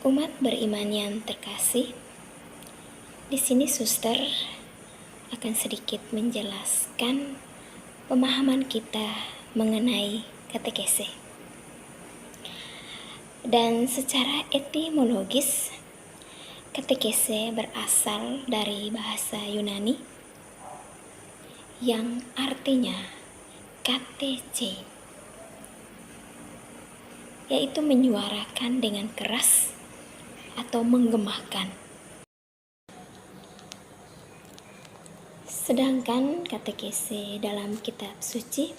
Umat beriman yang terkasih, di sini suster akan sedikit menjelaskan pemahaman kita mengenai katekese. Dan secara etimologis, katekese berasal dari bahasa Yunani yang artinya katece, yaitu menyuarakan dengan keras atau menggemahkan. Sedangkan katekese dalam kitab suci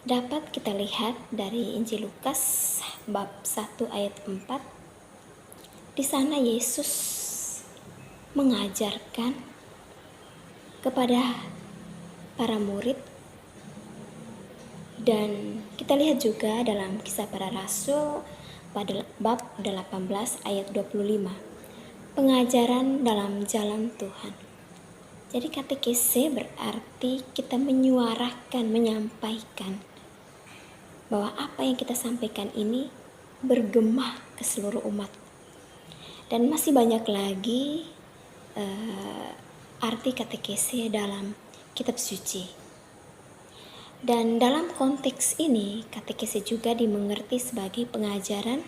dapat kita lihat dari Injil Lukas bab 1 ayat 4. Di sana Yesus mengajarkan kepada para murid, dan kita lihat juga dalam Kisah Para Rasul pada bab 18 ayat 25. Pengajaran dalam jalan Tuhan. Jadi katekese berarti kita menyuarakan, menyampaikan bahwa apa yang kita sampaikan ini bergema ke seluruh umat. Dan masih banyak lagi arti katekese dalam kitab suci. Dan dalam konteks ini, katekese juga dimengerti sebagai pengajaran,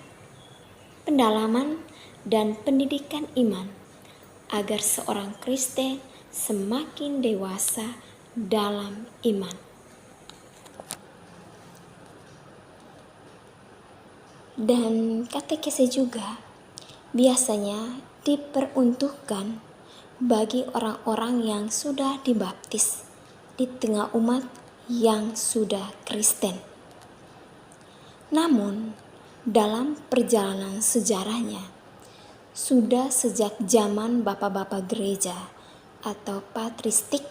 pendalaman, dan pendidikan iman agar seorang Kristen semakin dewasa dalam iman. Dan katekese juga biasanya diperuntukkan bagi orang-orang yang sudah dibaptis di tengah umat yang sudah Kristen. Namun, dalam perjalanan sejarahnya, sudah sejak zaman bapak-bapak gereja atau patristik,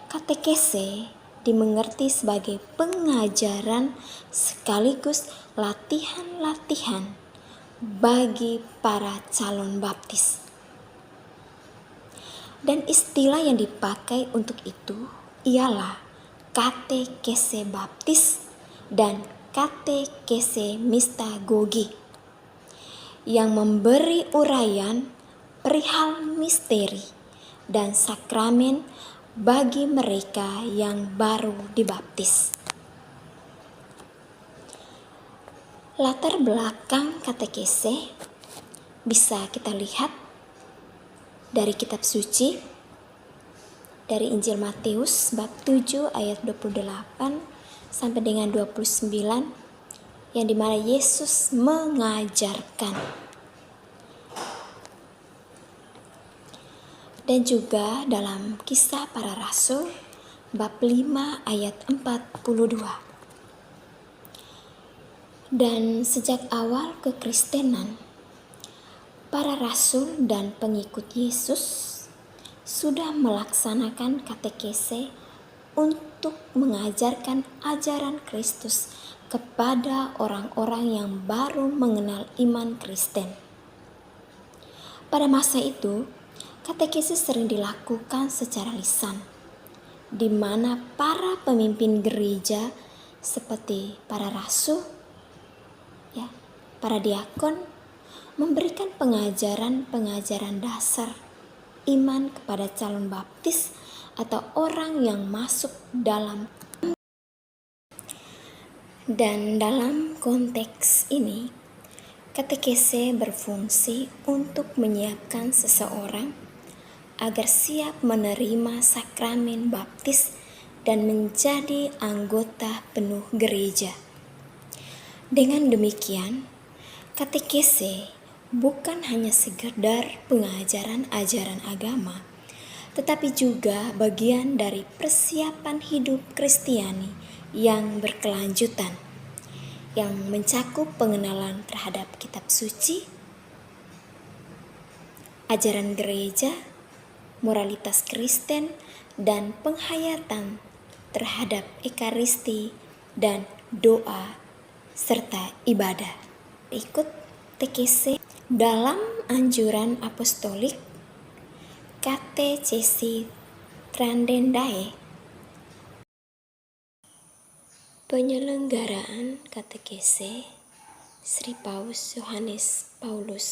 katekese dimengerti sebagai pengajaran sekaligus latihan-latihan bagi para calon baptis. Dan istilah yang dipakai untuk itu ialah katekese baptis dan katekese mistagogi yang memberi uraian perihal misteri dan sakramen bagi mereka yang baru dibaptis. Latar belakang katekese bisa kita lihat dari kitab suci, dari Injil Matius bab 7 ayat 28 sampai dengan 29, yang dimana Yesus mengajarkan. Dan juga dalam Kisah Para Rasul bab 5 ayat 42. Dan sejak awal kekristenan, para rasul dan pengikut Yesus sudah melaksanakan katekese untuk mengajarkan ajaran Kristus kepada orang-orang yang baru mengenal iman Kristen. Pada masa itu, katekese sering dilakukan secara lisan, di mana para pemimpin gereja seperti para rasul, para diakon, memberikan pengajaran-pengajaran dasar iman kepada calon baptis atau orang yang masuk dalam. Dan dalam konteks ini, katekese berfungsi untuk menyiapkan seseorang agar siap menerima sakramen baptis dan menjadi anggota penuh gereja. Dengan demikian, katekese bukan hanya sekedar pengajaran ajaran agama, tetapi juga bagian dari persiapan hidup Kristiani yang berkelanjutan, yang mencakup pengenalan terhadap kitab suci, ajaran gereja, moralitas Kristen, dan penghayatan terhadap ekaristi dan doa serta ibadah. Ikut katekese dalam anjuran apostolik Katechesi Tradendae. Penyelenggaraan katekese Sri Paus Yohanes Paulus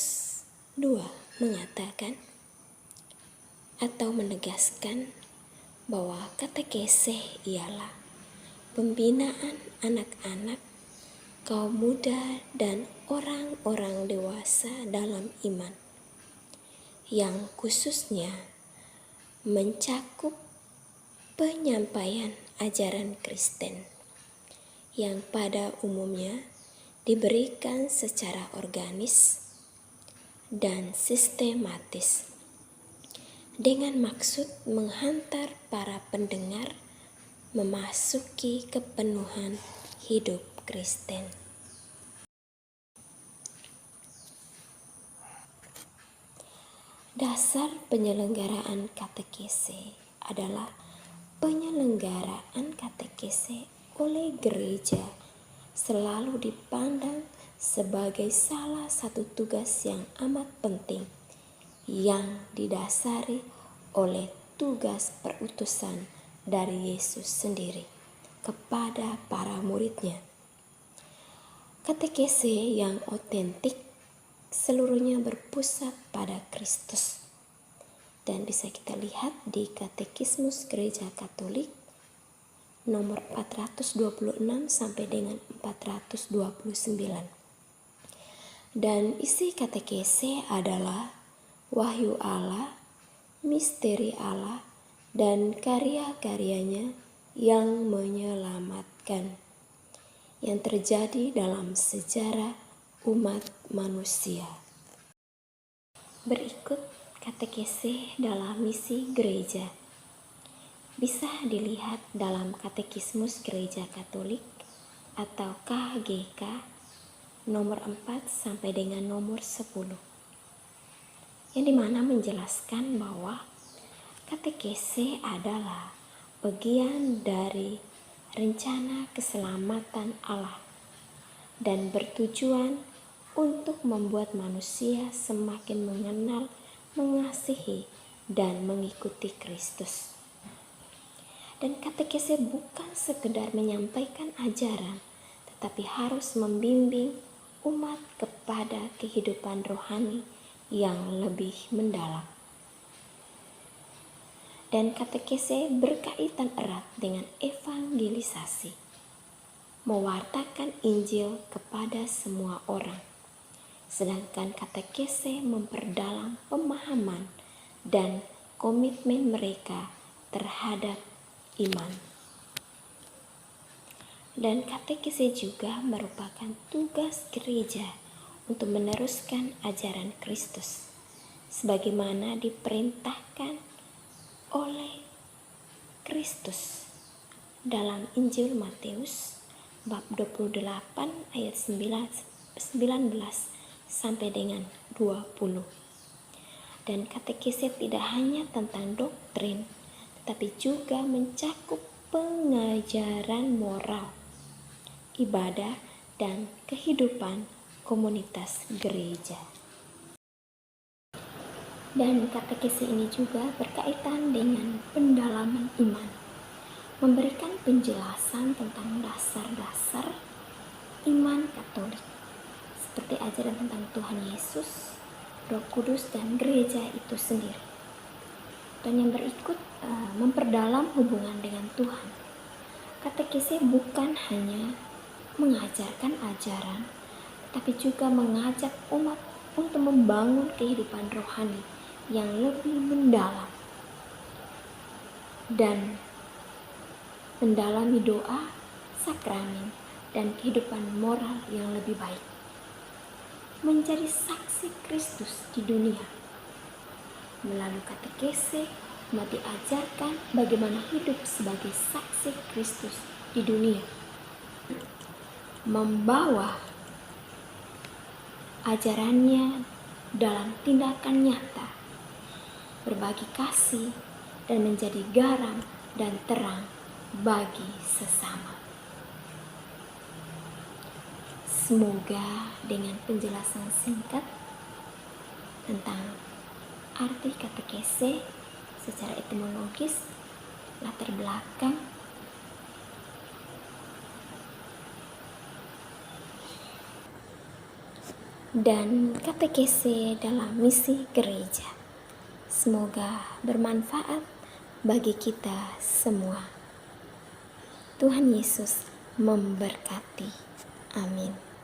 II mengatakan atau menegaskan bahwa katekese ialah pembinaan anak-anak, kaum muda, dan orang-orang dewasa dalam iman, yang khususnya mencakup penyampaian ajaran Kristen yang pada umumnya diberikan secara organis dan sistematis dengan maksud menghantar para pendengar memasuki kepenuhan hidup Kristen. Dasar penyelenggaraan katekese adalah penyelenggaraan katekese oleh gereja selalu dipandang sebagai salah satu tugas yang amat penting yang didasari oleh tugas perutusan dari Yesus sendiri kepada para muridnya. Katekese yang otentik seluruhnya berpusat pada Kristus dan bisa kita lihat di Katekismus Gereja Katolik nomor 426 sampai dengan 429. Dan isi katekese adalah wahyu Allah, misteri Allah, dan karya-karyanya yang menyelamatkan yang terjadi dalam sejarah umat manusia. Berikut katekese dalam misi gereja. Bisa dilihat dalam Katekismus Gereja Katolik atau KGK nomor 4 sampai dengan nomor 10, yang dimana menjelaskan bahwa katekese adalah bagian dari rencana keselamatan Allah dan bertujuan untuk membuat manusia semakin mengenal, mengasihi, dan mengikuti Kristus. Dan katekese bukan sekedar menyampaikan ajaran, tetapi harus membimbing umat kepada kehidupan rohani yang lebih mendalam. Dan katekese berkaitan erat dengan evangelisasi, mewartakan Injil kepada semua orang. Sedangkan katekese memperdalam pemahaman dan komitmen mereka terhadap iman. Dan katekese juga merupakan tugas gereja untuk meneruskan ajaran Kristus sebagaimana diperintahkan oleh Kristus dalam Injil Matius bab 28 ayat 19 sampai dengan 20. Dan katekese tidak hanya tentang doktrin, tapi juga mencakup pengajaran moral, ibadah, dan kehidupan komunitas gereja. Dan katekese ini juga berkaitan dengan pendalaman iman, memberikan penjelasan tentang dasar-dasar iman Katolik, seperti ajaran tentang Tuhan Yesus, Roh Kudus, dan gereja itu sendiri. Dan yang berikut memperdalam hubungan dengan Tuhan. Katekese bukan hanya mengajarkan ajaran, tapi juga mengajak umat untuk membangun kehidupan rohani yang lebih mendalam dan mendalami doa, sakramen, dan kehidupan moral yang lebih baik. Menjadi saksi Kristus di dunia. Melalui katekese, umat diajarkan bagaimana hidup sebagai saksi Kristus di dunia. Membawa ajarannya dalam tindakan nyata, berbagi kasih, dan menjadi garam dan terang bagi sesama. Semoga dengan penjelasan singkat tentang arti katekese secara etimologis, latar belakang, dan katekese dalam misi gereja. Semoga bermanfaat bagi kita semua. Tuhan Yesus memberkati. Amin.